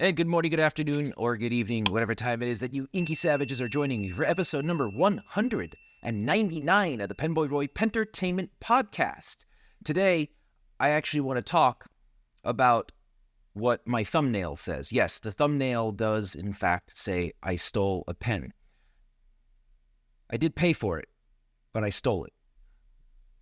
And good morning, good afternoon, or good evening, whatever time it is that you inky savages are joining me for episode number 199 of the PenBoyRoy Pentertainment Podcast. Today, I actually want to talk about what my thumbnail says. Yes, the thumbnail does, in fact, say I stole a pen. I did pay for it, but I stole it.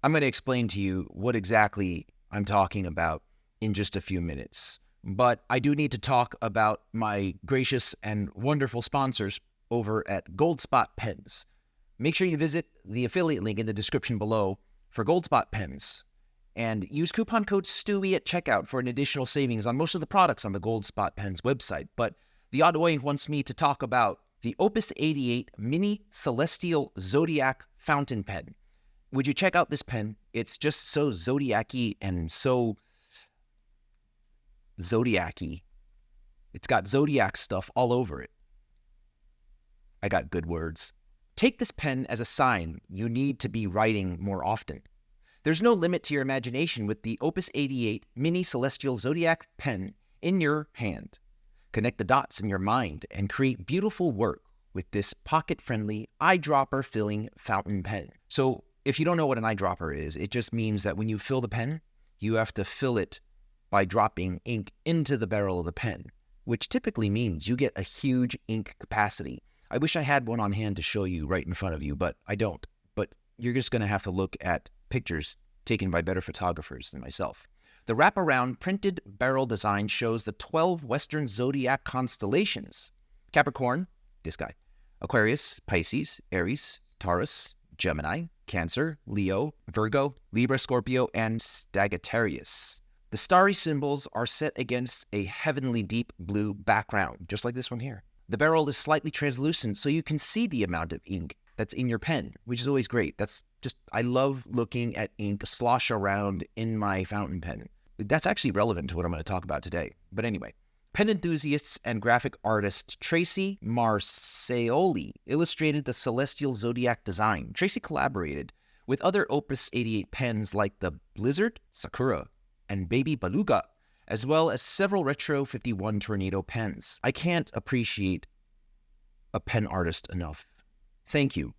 I'm going to explain to you what exactly I'm talking about in just a few minutes. But I do need to talk about my gracious and wonderful sponsors over at Goldspot Pens. Make sure you visit the affiliate link in the description below for Goldspot Pens. And use coupon code STEWIE at checkout for an additional savings on most of the products on the Goldspot Pens website. But the Odd Oink wants me to talk about the Opus 88 Mini Celestial Zodiac Fountain Pen. Would you check out this pen? It's just so Zodiac-y and so Zodiac-y. It's got Zodiac stuff all over it. I got good words. Take this pen as a sign you need to be writing more often. There's no limit to your imagination with the Opus 88 Mini Celestial Zodiac pen in your hand. Connect the dots in your mind and create beautiful work with this pocket-friendly, eyedropper-filling fountain pen. So if you don't know what an eyedropper is, it just means that when you fill the pen, you have to fill it by dropping ink into the barrel of the pen, which typically means you get a huge ink capacity. I wish I had one on hand to show you right in front of you, but I don't. But you're just going to have to look at pictures taken by better photographers than myself. The wraparound printed barrel design shows the 12 Western zodiac constellations. Capricorn, this guy. Aquarius, Pisces, Aries, Taurus, Gemini, Cancer, Leo, Virgo, Libra, Scorpio, and Sagittarius. The starry symbols are set against a heavenly deep blue background, just like this one here. The barrel is slightly translucent, so you can see the amount of ink that's in your pen, which is always great. I love looking at ink slosh around in my fountain pen. That's actually relevant to what I'm going to talk about today. But anyway, pen enthusiasts and graphic artist Tracy Marseoli illustrated the celestial zodiac design. Tracy collaborated with other Opus 88 pens like the Blizzard, Sakura, and Baby Beluga, as well as several Retro 51 Tornado pens. I can't appreciate a pen artist enough. Thank you,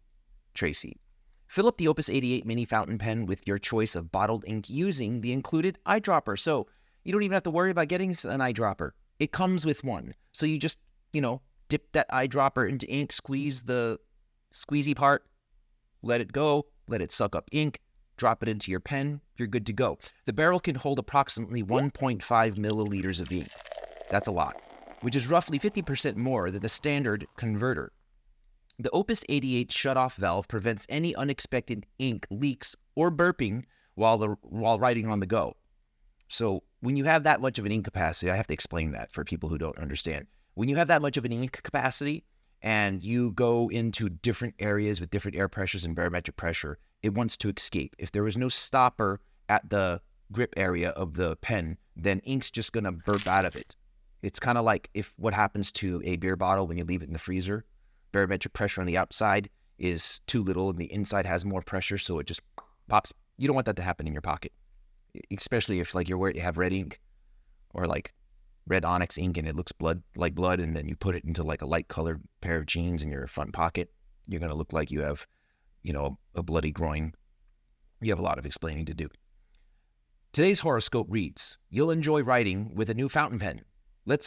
Tracy. Fill up the Opus 88 mini fountain pen with your choice of bottled ink using the included eyedropper. So you don't even have to worry about getting an eyedropper. It comes with one. So you just, dip that eyedropper into ink, squeeze the squeezy part, let it go, let it suck up ink, drop it into your pen, you're good to go. The barrel can hold approximately 1.5 milliliters of ink. That's a lot, which is roughly 50% more than the standard converter. The Opus 88 shutoff valve prevents any unexpected ink leaks or burping while writing on the go. So when you have that much of an ink capacity, I have to explain that for people who don't understand. When you have that much of an ink capacity and you go into different areas with different air pressures and barometric pressure, it wants to escape. If there is no stopper at the grip area of the pen, then ink's just going to burp out of it. It's kind of like what happens to a beer bottle when you leave it in the freezer. Barometric pressure on the outside is too little and the inside has more pressure, so it just pops. You don't want that to happen in your pocket, especially if you have red ink or like red onyx ink and it looks like blood, and then you put it into like a light colored pair of jeans in your front pocket. You're going to look like you have a bloody groin. You have a lot of explaining to do. Today's horoscope reads, you'll enjoy writing with a new fountain pen. Let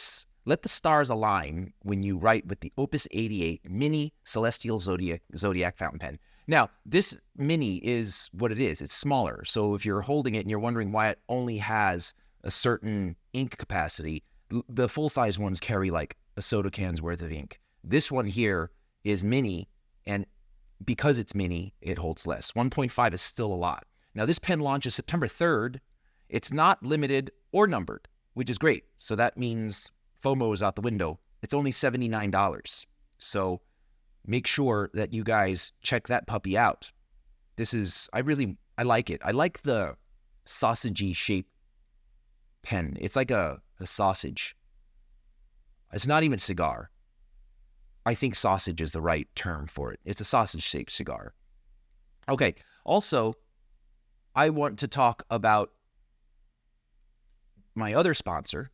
the stars align when you write with the Opus 88 Mini Celestial Zodiac fountain pen. Now, this mini is what it is. It's smaller. So if you're holding it and you're wondering why it only has a certain ink capacity, the full-size ones carry like a soda can's worth of ink. This one here is mini, and because it's mini, it holds less. 1.5 is still a lot. Now, this pen launches September 3rd. It's not limited or numbered, which is great. So that means FOMO is out the window. It's only $79. So make sure that you guys check that puppy out. I like it. I like the sausagey shaped pen. It's like a sausage. It's not even cigar. I think sausage is the right term for it. It's a sausage-shaped cigar. Okay, also, I want to talk about my other sponsor,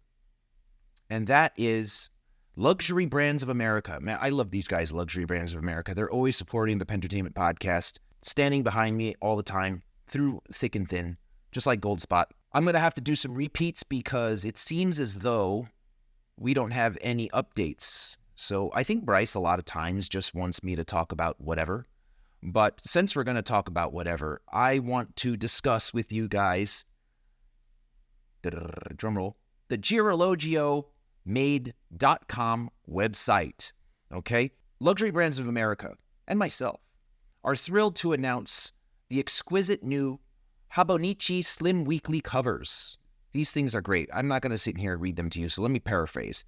and that is Luxury Brands of America. Man, I love these guys, Luxury Brands of America. They're always supporting the Pentertainment podcast, standing behind me all the time, through thick and thin, just like Goldspot. I'm going to have to do some repeats because it seems as though we don't have any updates. So I think Bryce a lot of times just wants me to talk about whatever. But since we're going to talk about whatever, I want to discuss with you guys, drumroll, the GirologiaMade.com website. Okay? Luxury Brands of America and myself are thrilled to announce the exquisite new Habonichi Slim Weekly covers. These things are great. I'm not going to sit here and read them to you, so let me paraphrase.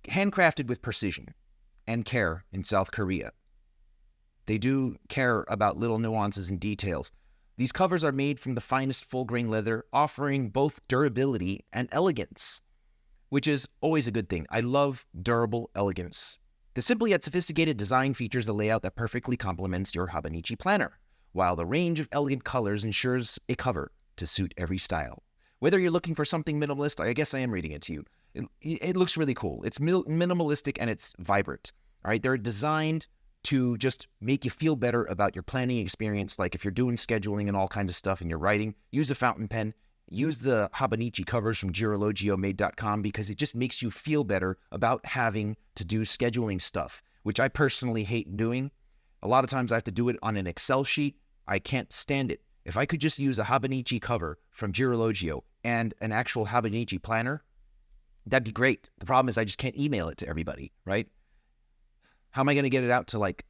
Handcrafted with precision and care in South Korea. They do care about little nuances and details. These covers are made from the finest full-grain leather, offering both durability and elegance, which is always a good thing. I love durable elegance. The simple yet sophisticated design features the layout that perfectly complements your Habonichi planner, while the range of elegant colors ensures a cover to suit every style. Whether you're looking for something minimalist, I guess I am reading it to you. It looks really cool. It's minimalistic and it's vibrant. All right, they're designed to just make you feel better about your planning experience. Like if you're doing scheduling and all kinds of stuff and you're writing, use a fountain pen. Use the Habonichi covers from GirologiaMade.com because it just makes you feel better about having to do scheduling stuff, which I personally hate doing. A lot of times I have to do it on an Excel sheet. I can't stand it. If I could just use a Habonichi cover from Girologio and an actual Habonichi planner, that'd be great. The problem is I just can't email it to everybody, right? How am I going to get it out to like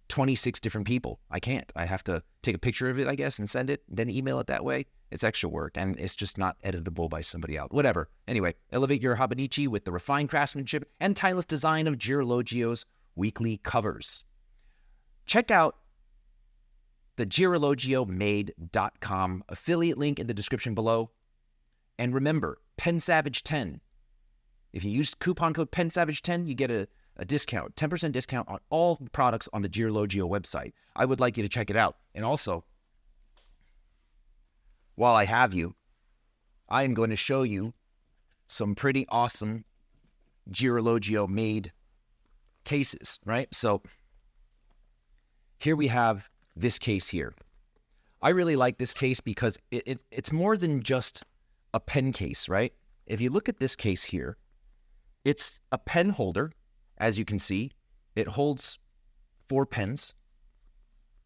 26 different people? I can't. I have to take a picture of it, I guess, and send it, then email it that way. It's extra work, and it's just not editable by somebody else. Whatever. Anyway, elevate your Habonichi with the refined craftsmanship and timeless design of Girologio's weekly covers. Check out the GirologioMade.com affiliate link in the description below. And remember, PenSavage10. If you use coupon code PenSavage10, you get a discount, 10% discount on all products on the Girologio website. I would like you to check it out. And also, while I have you, I am going to show you some pretty awesome Girologio made cases, right? So here we have this case here. I really like this case because it's more than just a pen case, right? If you look at this case here, it's a pen holder. As you can see, it holds 4 pens,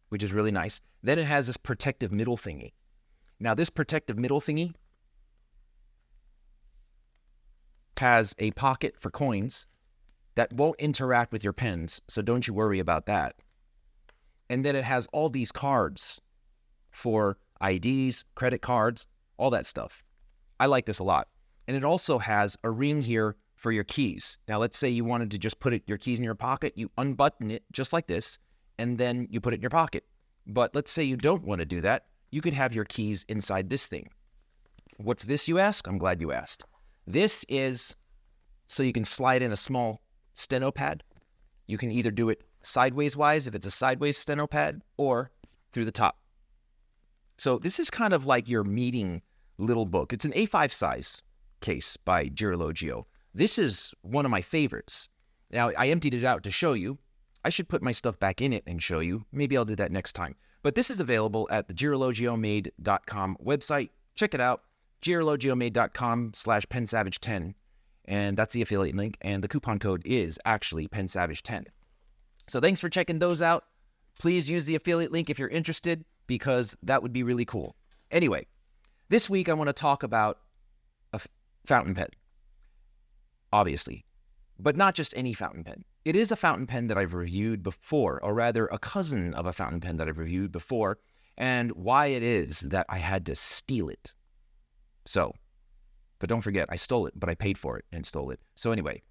which is really nice. Then it has this protective middle thingy. Now, this protective middle thingy has a pocket for coins that won't interact with your pens, so don't you worry about that. And then it has all these cards for IDs, credit cards, all that stuff. I like this a lot. And it also has a ring here for your keys. Now, let's say you wanted to just put your keys in your pocket. You unbutton it just like this, and then you put it in your pocket. But let's say you don't want to do that. You could have your keys inside this thing. What's this, you ask? I'm glad you asked. This is so you can slide in a small steno pad. You can either do it sideways-wise if it's a sideways steno pad or through the top. So this is kind of like your meeting little book. It's an A5 size case by Girologio. This is one of my favorites. Now, I emptied it out to show you. I should put my stuff back in it and show you. Maybe I'll do that next time. But this is available at the GirologioMade.com website. Check it out, GirologioMade.com/PenSavage10. And that's the affiliate link. And the coupon code is actually PenSavage10. So thanks for checking those out. Please use the affiliate link if you're interested, because that would be really cool. Anyway, this week I want to talk about a fountain pen. Obviously, but not just any fountain pen. It is a fountain pen that I've reviewed before, or rather a cousin of a fountain pen that I've reviewed before, and why it is that I had to steal it. So, but don't forget, I stole it, but I paid for it and stole it. So anyway,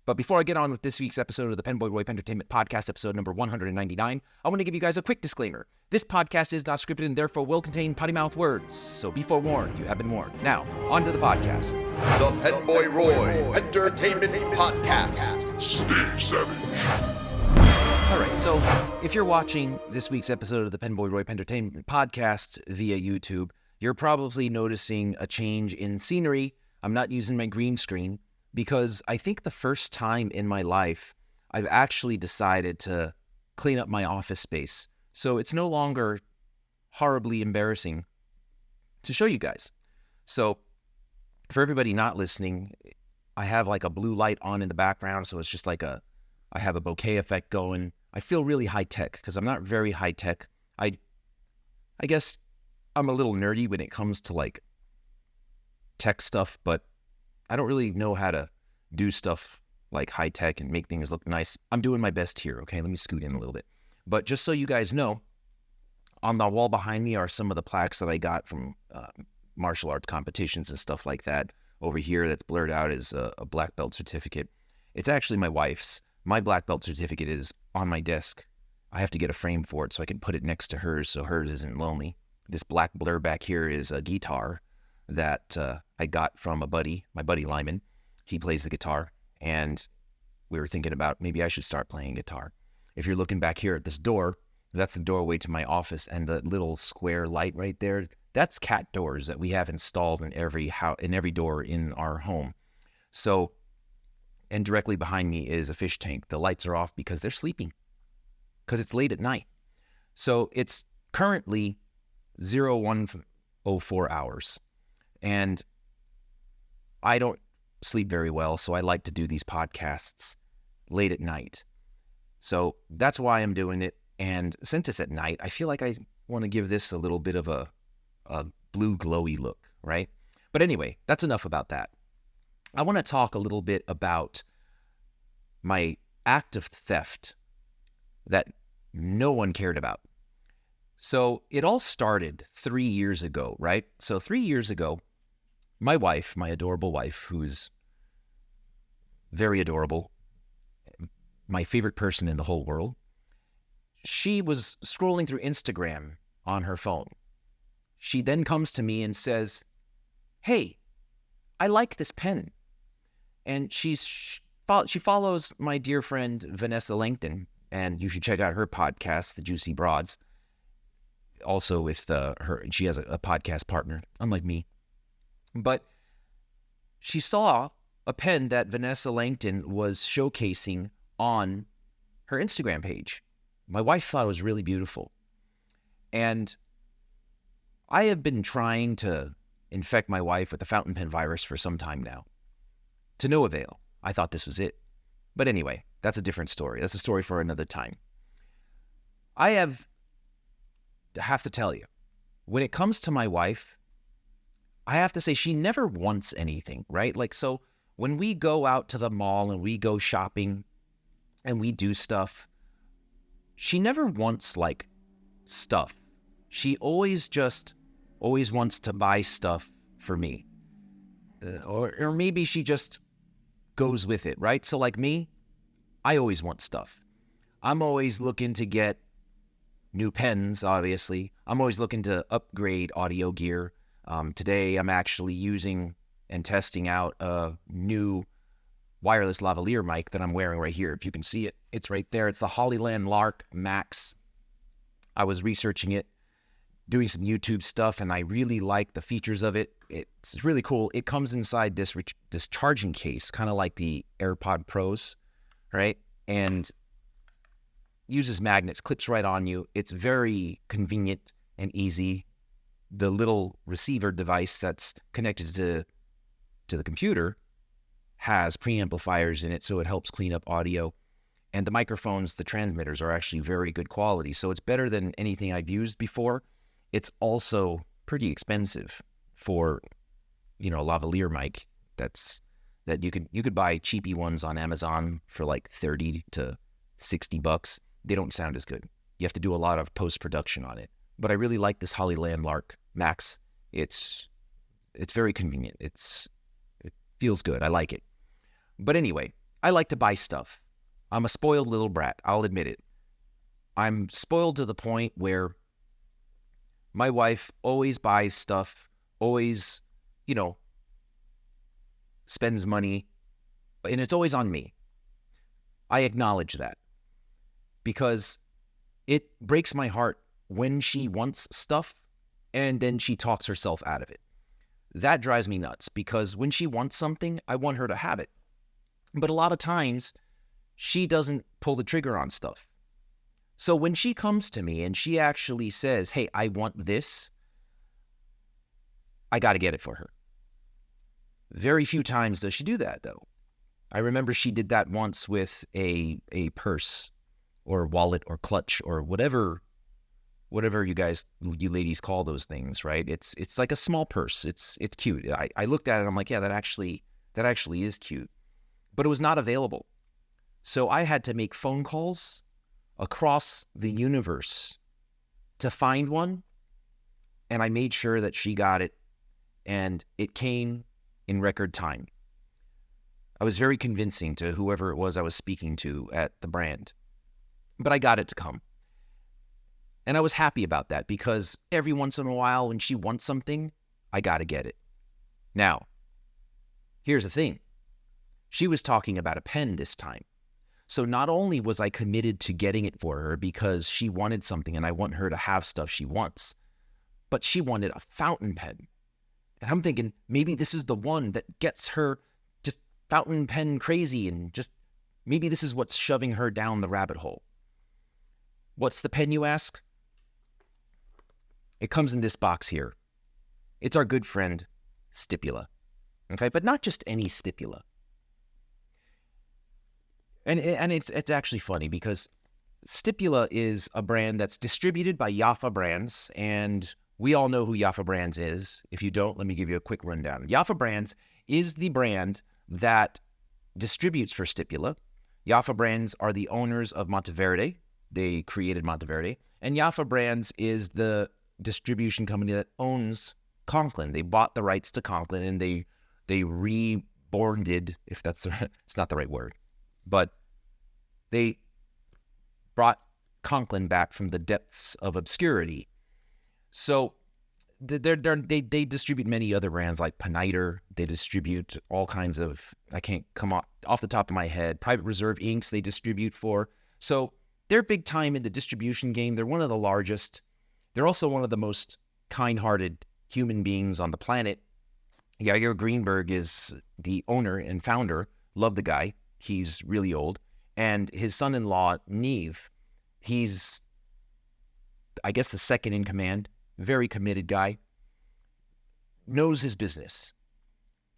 but before I get on with this week's episode of the PenBoyRoy Pentertainment Podcast, episode number 199, I want to give you guys a quick disclaimer. This podcast is not scripted and therefore will contain potty-mouth words, so be forewarned, you have been warned. Now, on to the podcast. The PenBoyRoy Entertainment Podcast. Stay savage. All right, so if you're watching this week's episode of the PenBoyRoy Entertainment Podcast via YouTube, you're probably noticing a change in scenery I'm not using my green screen because I think the first time in my life I've actually decided to clean up my office space. So it's no longer horribly embarrassing to show you guys. So for everybody not listening, I have like a blue light on in the background. So it's just like I have a bokeh effect going. I feel really high tech because I'm not very high tech. I guess I'm a little nerdy when it comes to like tech stuff, but I don't really know how to do stuff like high tech and make things look nice. I'm doing my best here. Okay, let me scoot in a little bit. But just so you guys know, on the wall behind me are some of the plaques that I got from martial arts competitions and stuff like that. Over here, that's blurred out is a black belt certificate. It's actually my wife's. My black belt certificate is on my desk. I have to get a frame for it so I can put it next to hers so hers isn't lonely. This black blur back here is a guitar that I got from my buddy Lyman. He plays the guitar, and we were thinking about maybe I should start playing guitar. If you're looking back here at this door, that's the doorway to my office, and the little square light right there, that's cat doors that we have installed in every door in our home. So, and directly behind me is a fish tank. The lights are off because they're sleeping, because it's late at night. So it's currently 01:04 hours, and I don't sleep very well, so I like to do these podcasts late at night. So that's why I'm doing it. And since it's at night, I feel like I want to give this a little bit of a blue glowy look, right? But anyway, that's enough about that. I want to talk a little bit about my act of theft that no one cared about. So it all started 3 years ago, right? So 3 years ago, my wife, my adorable wife, who's very adorable, my favorite person in the whole world, she was scrolling through Instagram on her phone. She then comes to me and says, "Hey, I like this pen." And she follows my dear friend Vanessa Langton, and you should check out her podcast, The Juicy Broads. Also with her, she has a podcast partner, unlike me. But she saw a pen that Vanessa Langton was showcasing on her Instagram page. My wife thought it was really beautiful. And I have been trying to infect my wife with the fountain pen virus for some time now. To no avail. I thought this was it. But anyway, that's a different story. That's a story for another time. I have to tell you, when it comes to my wife, I have to say she never wants anything, right? Like, so when we go out to the mall and we go shopping and we do stuff, she never wants like stuff. She always wants to buy stuff for me. Or maybe she just goes with it, right? So like me, I always want stuff. I'm always looking to get new pens, obviously. I'm always looking to upgrade audio gear. Today, I'm actually using and testing out a new wireless lavalier mic that I'm wearing right here. If you can see it, it's right there. It's the Hollyland Lark Max. I was researching it, doing some YouTube stuff, and I really like the features of it. It's really cool. It comes inside this charging case, kind of like the AirPod Pros, right? And uses magnets, clips right on you. It's very convenient and easy. The little receiver device that's connected to the computer has preamplifiers in it, so it helps clean up audio. And the microphones, the transmitters, are actually very good quality. So it's better than anything I've used before. It's also pretty expensive for, a lavalier mic that you could buy cheapy ones on Amazon for like $30 to $60. They don't sound as good. You have to do a lot of post-production on it. But I really like this Hollyland Lark Max. It's very convenient. It feels good. I like it. But anyway, I like to buy stuff. I'm a spoiled little brat. I'll admit it. I'm spoiled to the point where my wife always buys stuff, always, spends money, and it's always on me. I acknowledge that because it breaks my heart when she wants stuff and then she talks herself out of it. That drives me nuts because when she wants something, I want her to have it. But a lot of times, she doesn't pull the trigger on stuff. So when she comes to me and she actually says, hey, I want this, I got to get it for her. Very few times does she do that, though. I remember she did that once with a purse or wallet or clutch or whatever you ladies call those things, right? It's like a small purse. It's cute. I looked at it and I'm like, yeah, that actually is cute. But it was not available. So I had to make phone calls across the universe to find one, and I made sure that she got it, and it came in record time. I was very convincing to whoever it was I was speaking to at the brand, but I got it to come. And I was happy about that because every once in a while when she wants something, I got to get it. Now, here's the thing. She was talking about a pen this time. So not only was I committed to getting it for her because she wanted something and I want her to have stuff she wants, but she wanted a fountain pen. And I'm thinking maybe this is the one that gets her just fountain pen crazy, and just maybe this is what's shoving her down the rabbit hole. What's the pen, you ask? It comes in this box here. It's our good friend, Stipula. Okay, but not just any Stipula. And it's actually funny because Stipula is a brand that's distributed by Jaffa Brands, and we all know who Jaffa Brands is. If you don't, let me give you a quick rundown. Jaffa Brands is the brand that distributes for Stipula. Jaffa Brands are the owners of Monteverde. They created Monteverde. And Jaffa Brands is the distribution company that owns Conklin. They bought the rights to Conklin and they reborned, if that's it's not the right word, but they brought Conklin back from the depths of obscurity. So they distribute many other brands like Peniter. They distribute all kinds of, I can't come off the top of my head, Private Reserve inks they distribute for. So they're big time in the distribution game. They're one of the largest. They're also one of the most kind-hearted human beings on the planet. Yair Greenberg is the owner and founder. Love the guy. He's really old. And his son-in-law, Neve, he's, I guess, the second in command. Very committed guy. Knows his business.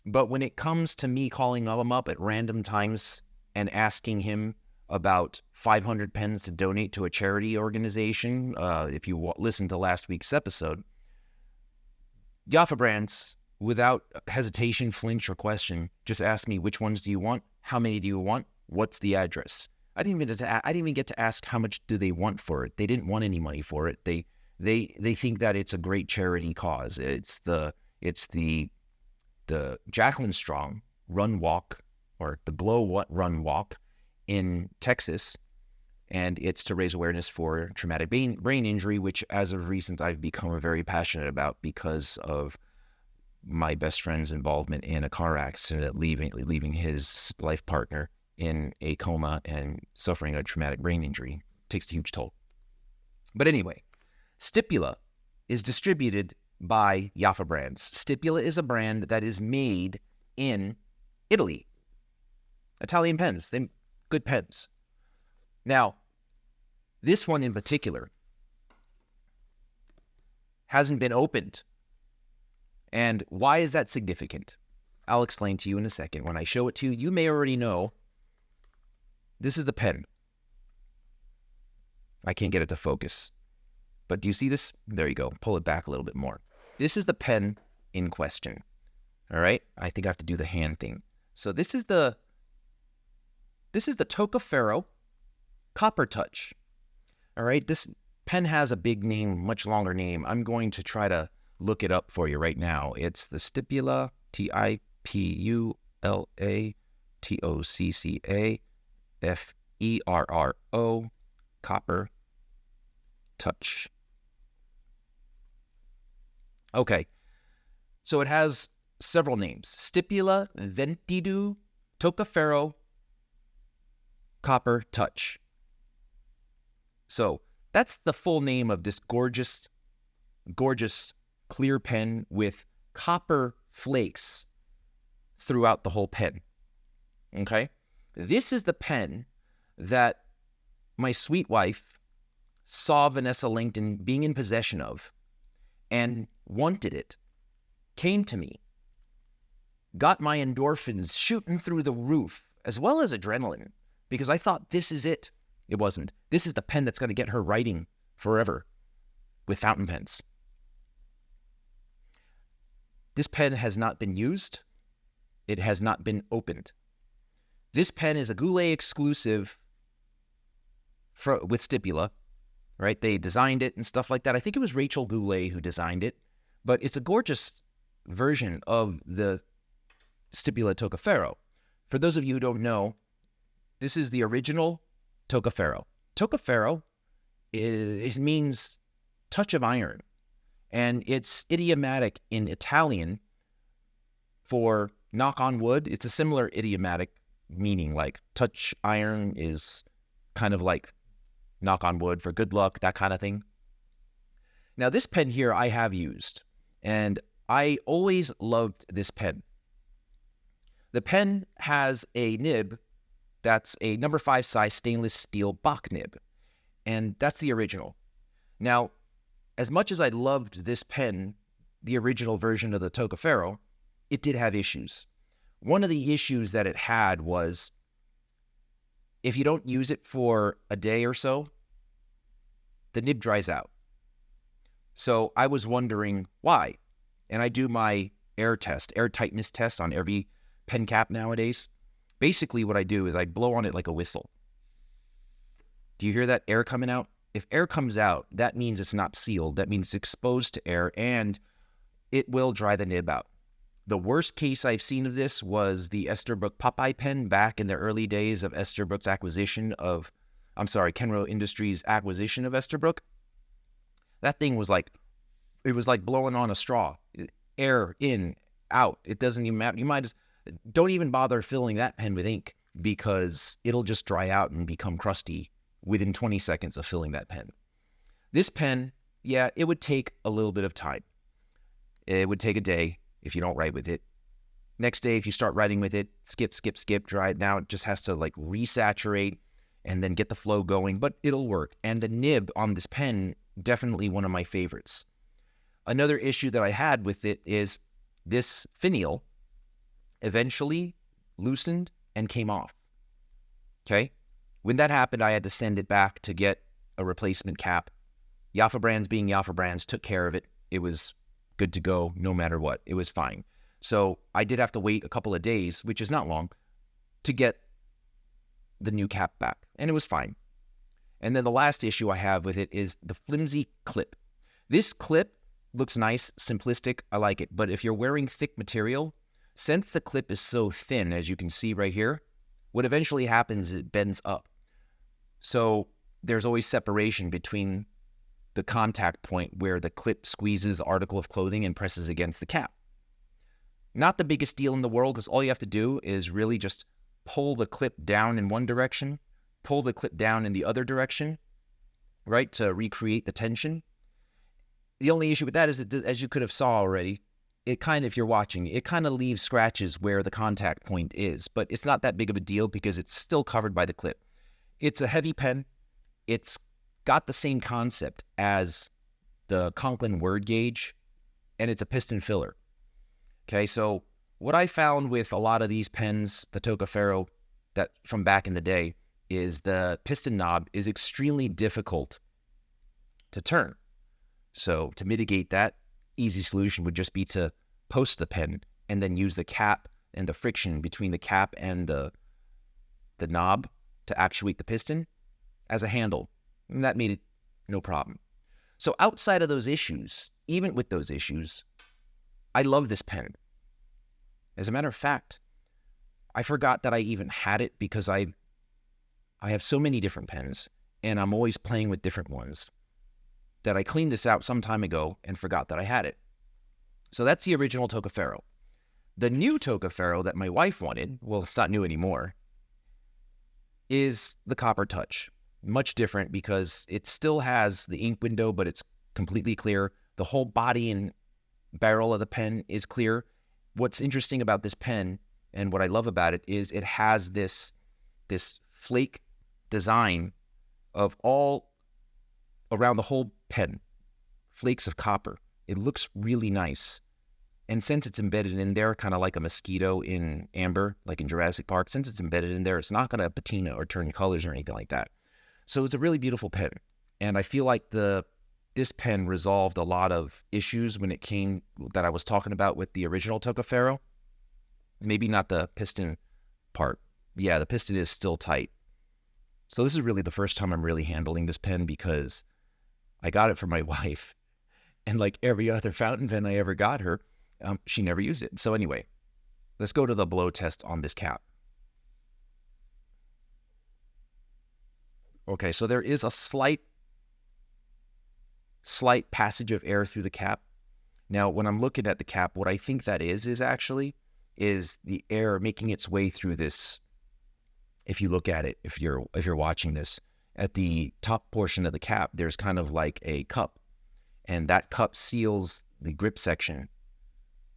But when it comes to me calling him up at random times and asking him about 500 pens to donate to a charity organization, if you listen to last week's episode, Jaffa Brands, without hesitation, flinch, or question, just asked me, which ones do you want? How many do you want? What's the address? I didn't even get to ask how much do they want for it. They didn't want any money for it. They think that it's a great charity cause. It's the Jacqueline Strong Run Walk, or the Glow Run Walk in Texas, and it's to raise awareness for traumatic brain injury, which as of recent I've become very passionate about because of my best friend's involvement in a car accident, leaving his life partner in a coma and suffering a traumatic brain injury. It takes a huge toll. But anyway, Stipula is distributed by Jaffa Brands. Stipula is a brand that is made in Italy. Italian pens, good pens. Now, this one in particular hasn't been opened. And why is that significant? I'll explain to you in a second. When I show it to you, you may already know this is the pen. I can't get it to focus. But do you see this? There you go. Pull it back a little bit more. This is the pen in question. All right? I think I have to do the hand thing. So this is the Toccaferro Copper Touch. All right? This pen has a big name, much longer name. I'm going to try to look it up for you right now. It's the Stipula, Tipula Toccaferro Copper Touch. Okay, so it has several names. Stipula Ventidu Toccaferro Copper Touch. So that's the full name of this gorgeous clear pen with copper flakes throughout the whole pen. Okay? This is the pen that my sweet wife saw Vanessa Langton being in possession of and wanted it, came to me, got my endorphins shooting through the roof, as well as adrenaline, because I thought, this is it. It wasn't. This is the pen that's going to get her writing forever with fountain pens. This pen has not been used. It has not been opened. This pen is a Goulet exclusive with stipula, right? They designed it and stuff like that. I think it was Rachel Goulet who designed it, but it's a gorgeous version of the stipula Toccaferro. For those of you who don't know, this is the original Toccaferro. Toccaferro it means touch of iron, and it's idiomatic in Italian for knock on wood. It's a similar idiomatic meaning, like touch iron is kind of like knock on wood for good luck, that kind of thing. Now, this pen here I have used, and I always loved this pen. The pen has a nib that's a number 5 size stainless steel Bach nib, and that's the original. Now, as much as I loved this pen, the original version of the Toccaferro, it did have issues. One of the issues that it had was if you don't use it for a day or so, the nib dries out. So I was wondering why. And I do my air tightness test on every pen cap nowadays. Basically what I do is I blow on it like a whistle. Do you hear that air coming out? If air comes out, that means it's not sealed. That means it's exposed to air, and it will dry the nib out. The worst case I've seen of this was the Esterbrook Popeye pen back in the early days of Esterbrook's Kenro Industries' acquisition of Esterbrook. That thing was like, it was like blowing on a straw. Air in, out. It doesn't even matter. Don't even bother filling that pen with ink, because it'll just dry out and become crusty within 20 seconds of filling that pen. This pen, yeah, it would take a little bit of time. It would take a day if you don't write with it. Next day, if you start writing with it, skip, dry it. Now it just has to like resaturate and then get the flow going, but it'll work. And the nib on this pen, definitely one of my favorites. Another issue that I had with it is this finial eventually loosened and came off. Okay? When that happened, I had to send it back to get a replacement cap. Jaffa Brands, being Jaffa Brands, took care of it. It was good to go no matter what. It was fine. So I did have to wait a couple of days, which is not long, to get the new cap back. And it was fine. And then the last issue I have with it is the flimsy clip. This clip looks nice, simplistic. I like it. But if you're wearing thick material, since the clip is so thin, as you can see right here, what eventually happens is it bends up. So there's always separation between the contact point where the clip squeezes the article of clothing and presses against the cap. Not the biggest deal in the world, because all you have to do is really just pull the clip down in one direction, pull the clip down in the other direction, right, to recreate the tension. The only issue with that is that, as you could have saw already, if you're watching, it kind of leaves scratches where the contact point is, but it's not that big of a deal because it's still covered by the clip. It's a heavy pen. It's got the same concept as the Conklin word gauge, and it's a piston filler. Okay, so what I found with a lot of these pens, the Toccaferro that from back in the day, is the piston knob is extremely difficult to turn. So to mitigate that, easy solution would just be to post the pen and then use the cap and the friction between the cap and the knob to actuate the piston as a handle. And that made it no problem. So outside of those issues, even with those issues, I love this pen. As a matter of fact, I forgot that I even had it because I have so many different pens and I'm always playing with different ones that I cleaned this out some time ago and forgot that I had it. So that's the original Toccaferro. The new Toccaferro that my wife wanted, well, it's not new anymore, is the Copper Touch. Much different because it still has the ink window, but it's completely clear. The whole body and barrel of the pen is clear, what's interesting about this pen and what I love about it is it has this flake design of all around the whole pen, flakes of copper. It looks really nice. And since it's embedded in there, kind of like a mosquito in amber, like in Jurassic Park, since it's embedded in there, it's not going to patina or turn colors or anything like that. So it's a really beautiful pen. And I feel like this pen resolved a lot of issues when it came that I was talking about with the original Toccaferro. Maybe not the piston part. Yeah, the piston is still tight. So this is really the first time I'm really handling this pen because I got it for my wife. And like every other fountain pen I ever got her, she never used it. So anyway, let's go to the blow test on this cap. Okay, so there is a slight passage of air through the cap. Now, when I'm looking at the cap, what I think that is the air making its way through this. If you look at it, if you're watching this, at the top portion of the cap, there's kind of like a cup, and that cup seals the grip section.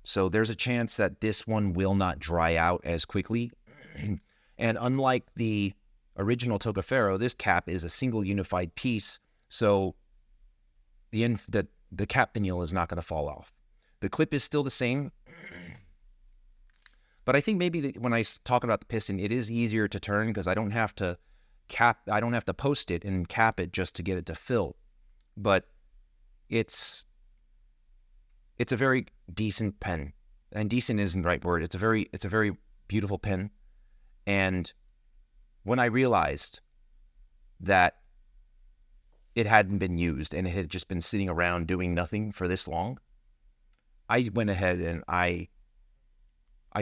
So there's a chance that this one will not dry out as quickly. And unlike the original Toccaferro, this cap is a single unified piece, so the cap finial is not going to fall off. The clip is still the same, but I think maybe when I talk about the piston, it is easier to turn because I don't have to post it and cap it just to get it to fill. But it's a very decent pen, and decent isn't the right word. It's a very beautiful pen. And when I realized that it hadn't been used and it had just been sitting around doing nothing for this long, I went ahead and I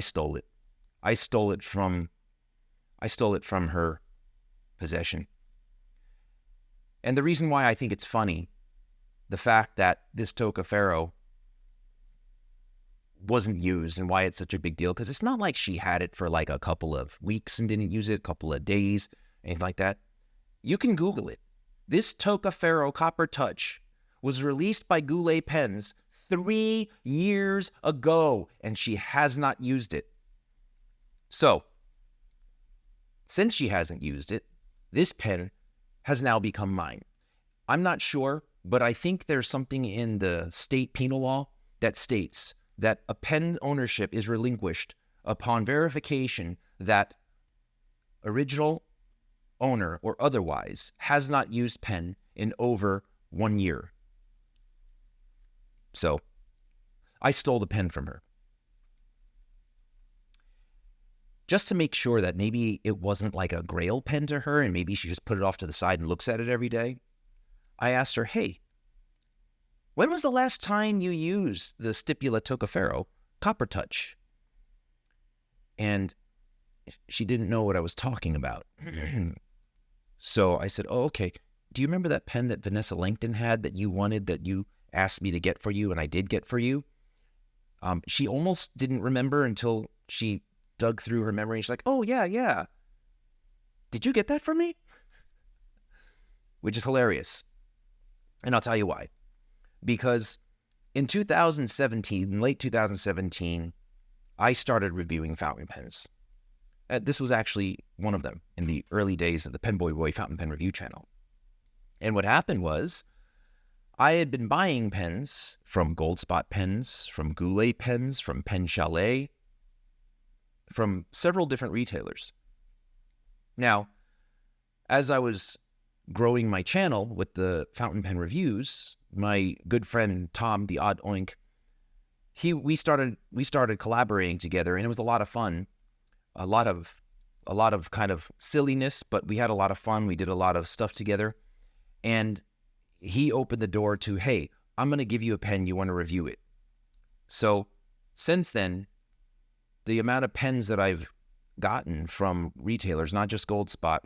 stole it. I stole it from her possession. And the reason why I think it's funny, the fact that this Toccaferro wasn't used and why it's such a big deal, because it's not like she had it for like a couple of weeks and didn't use it, a couple of days, anything like that. You can Google it. This Toccaferro Copper Touch was released by Goulet Pens 3 years ago, and she has not used it. So, since she hasn't used it, this pen has now become mine. I'm not sure, but I think there's something in the state penal law that states that a pen ownership is relinquished upon verification that original owner or otherwise has not used pen in over 1 year. So, I stole the pen from her. Just to make sure that maybe it wasn't like a grail pen to her and maybe she just put it off to the side and looks at it every day, I asked her, hey, when was the last time you used the Stipula Toccaferro Copper Touch? And she didn't know what I was talking about. So I said, oh, okay. Do you remember that pen that Vanessa Langton had that you wanted, that you asked me to get for you and I did get for you? She almost didn't remember until she dug through her memory. She's like, oh, yeah. Did you get that from me? Which is hilarious. And I'll tell you why. Because in 2017, in late 2017, I started reviewing fountain pens. This was actually one of them in the early days of the PenBoyRoy fountain pen review channel. And what happened was I had been buying pens from Goldspot Pens, from Goulet Pens, from Pen Chalet, from several different retailers. Now, as I was growing my channel with the fountain pen reviews, my good friend Tom, the Odd Oink, we started collaborating together, and it was a lot of fun. A lot of kind of silliness, but we had a lot of fun. We did a lot of stuff together. And he opened the door to, hey, I'm going to give you a pen. You want to review it? So since then, the amount of pens that I've gotten from retailers, not just Goldspot,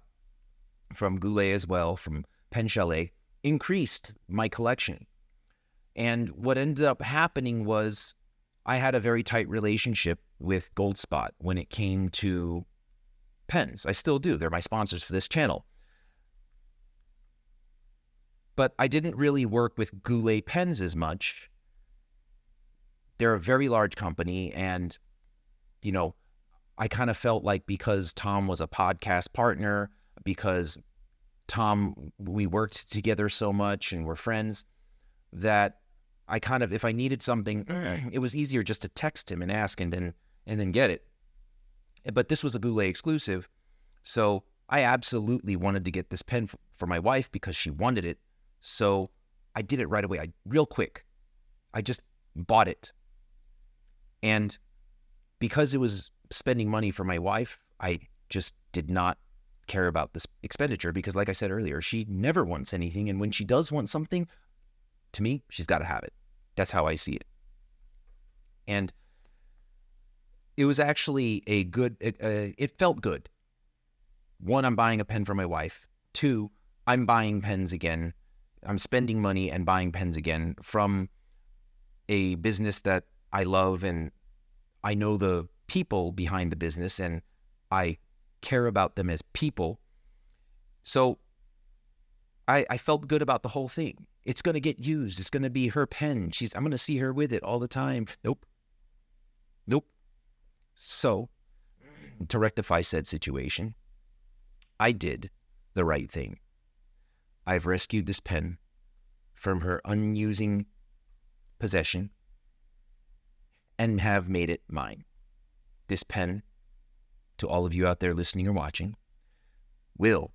from Goulet as well, from Pen Chalet, increased my collection. And what ended up happening was I had a very tight relationship with Goldspot when it came to pens. I still do. They're my sponsors for this channel. But I didn't really work with Goulet Pens as much they're a very large company, and, you know, I kind of felt like because Tom was a podcast partner, because we worked together so much and we're friends, that I kind of, if I needed something, it was easier just to text him and ask and then get it. But this was a Goulet exclusive, so I absolutely wanted to get this pen for my wife because she wanted it. So I did it right away, real quick. I just bought it. And because it was spending money for my wife, I just did not care about this expenditure because, like I said earlier, she never wants anything. And when she does want something, to me, she's got to have it. That's how I see it. And it was actually it felt good. One, I'm buying a pen for my wife. Two, I'm buying pens again. I'm spending money and buying pens again from a business that I love, and I know the people behind the business, and I care about them as people. So I felt good about the whole thing. It's going to get used. It's going to be her pen. I'm going to see her with it all the time. Nope. So, to rectify said situation, I did the right thing. I've rescued this pen from her unusing possession and have made it mine. This pen, to all of you out there listening or watching, will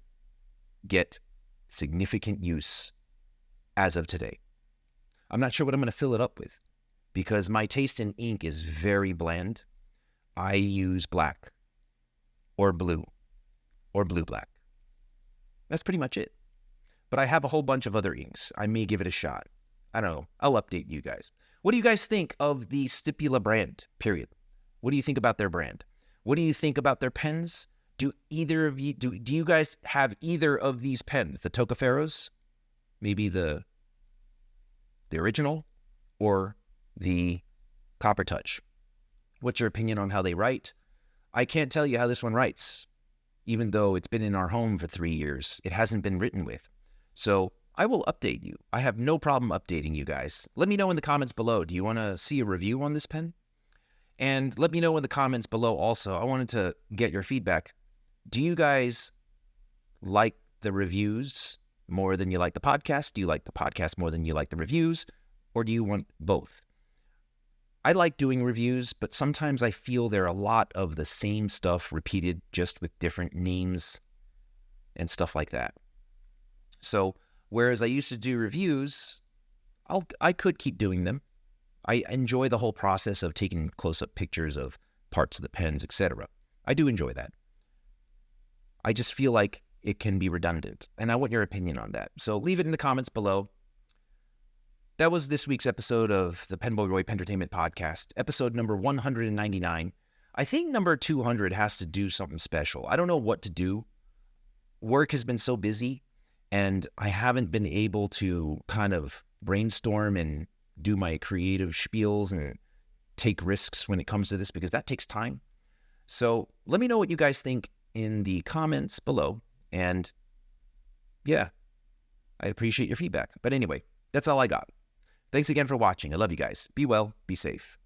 get significant use as of today. I'm not sure what I'm going to fill it up with because my taste in ink is very bland. I use black or blue black. That's pretty much it. But I have a whole bunch of other inks. I may give it a shot. I don't know. I'll update you guys. What do you guys think of the Stipula brand, period? What do you think about their brand? What do you think about their pens? Do you guys have either of these pens? The Toccaferros? Maybe the original? Or the Copper Touch? What's your opinion on how they write? I can't tell you how this one writes. Even though it's been in our home for 3 years, it hasn't been written with. So I will update you. I have no problem updating you guys. Let me know in the comments below. Do you want to see a review on this pen? And let me know in the comments below also. I wanted to get your feedback. Do you guys like the reviews more than you like the podcast? Do you like the podcast more than you like the reviews? Or do you want both? I like doing reviews, but sometimes I feel there are a lot of the same stuff repeated just with different names and stuff like that. So, whereas I used to do reviews, I could keep doing them. I enjoy the whole process of taking close-up pictures of parts of the pens, etc. I do enjoy that. I just feel like it can be redundant, and I want your opinion on that. So leave it in the comments below. That was this week's episode of the PenBoyRoy Pentertainment Podcast, episode number 199. I think number 200 has to do something special. I don't know what to do. Work has been so busy, and I haven't been able to kind of brainstorm and do my creative spiels and take risks when it comes to this, because that takes time. So let me know what you guys think in the comments below. And yeah, I appreciate your feedback. But anyway, that's all I got. Thanks again for watching. I love you guys. Be well, be safe.